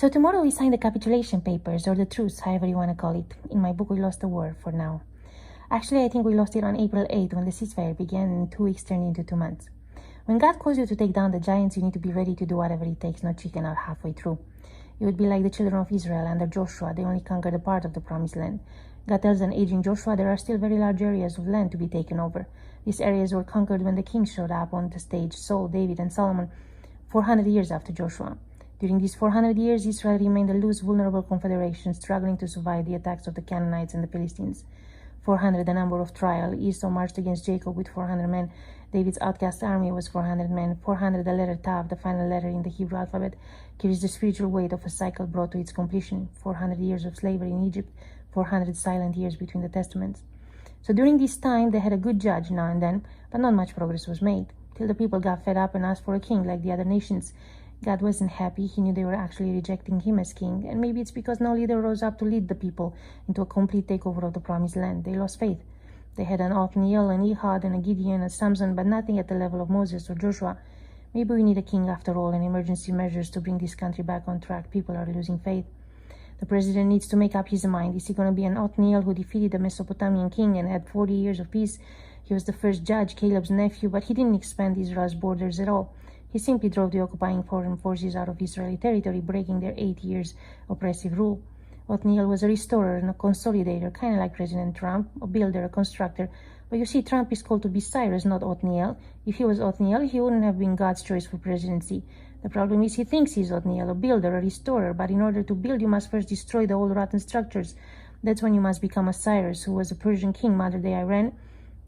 So tomorrow we sign the capitulation papers, or the truce, however you want to call it. In my book, we lost the war for now. Actually, I think we lost it on April 8th when the ceasefire began and 2 weeks turned into 2 months. When God calls you to take down the giants, you need to be ready to do whatever it takes, not chicken out halfway through. You would be like the children of Israel under Joshua. They only conquered a part of the promised land. God tells an aging Joshua there are still very large areas of land to be taken over. These areas were conquered when the kings showed up on the stage, Saul, David, and Solomon, 400 years after Joshua. During these 400 years, Israel remained a loose, vulnerable confederation, struggling to survive the attacks of the Canaanites and the Philistines. 400, the number of trial. Esau marched against Jacob with 400 men. David's outcast army was 400 men. 400, the letter Tav, the final letter in the Hebrew alphabet, carries the spiritual weight of a cycle brought to its completion. 400 years of slavery in Egypt. 400 silent years between the testaments. So during this time, they had a good judge now and then, but not much progress was made, till the people got fed up and asked for a king like the other nations. God wasn't happy. He knew they were actually rejecting him as king, and maybe it's because no leader rose up to lead the people into a complete takeover of the promised land. They lost faith. They had an Othniel, an Ehud, and a Gideon, and Samson, but nothing at the level of Moses or Joshua. Maybe we need a king after all, and emergency measures to bring this country back on track. People are losing faith. The president needs to make up his mind. Is he going to be an Othniel who defeated the Mesopotamian king and had 40 years of peace? He was the first judge, Caleb's nephew, but he didn't expand Israel's borders at all. He simply drove the occupying foreign forces out of Israeli territory, breaking their 8 years oppressive rule. Othniel was a restorer and a consolidator, kind of like President Trump, a builder, a constructor. But you see, Trump is called to be Cyrus, not Othniel. If he was Othniel, he wouldn't have been God's choice for presidency. The problem is he thinks he's Othniel, a builder, a restorer, but in order to build, you must first destroy the old rotten structures. That's when you must become a Cyrus, who was a Persian king, modern-day Iran.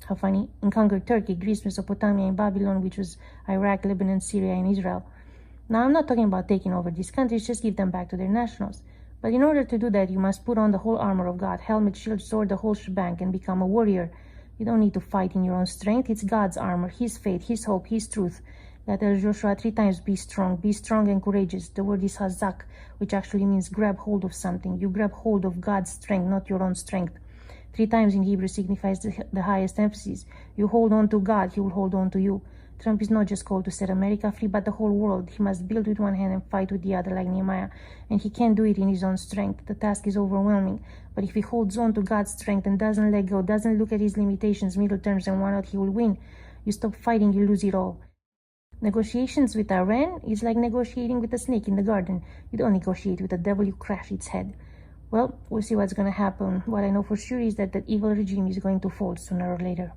How funny. And conquered Turkey, Greece, Mesopotamia, and Babylon, which was Iraq, Lebanon, Syria, and Israel. Now, I'm not talking about taking over these countries, just give them back to their nationals. But in order to do that, you must put on the whole armor of God, helmet, shield, sword, the whole shebang, and become a warrior. You don't need to fight in your own strength. It's God's armor, his faith, his hope, his truth. God tells Joshua 3 times, be strong and courageous. The word is hazak, which actually means grab hold of something. You grab hold of God's strength, not your own strength. 3 times in Hebrew signifies the highest emphasis. You hold on to God, he will hold on to you. Trump is not just called to set America free, but the whole world. He must build with one hand and fight with the other like Nehemiah. And he can't do it in his own strength. The task is overwhelming. But if he holds on to God's strength and doesn't let go, doesn't look at his limitations, middle terms, and why not, he will win. You stop fighting, you lose it all. Negotiations with Iran is like negotiating with a snake in the garden. You don't negotiate with the devil, you crash its head. Well, we'll see what's going to happen. What I know for sure is that the evil regime is going to fall sooner or later.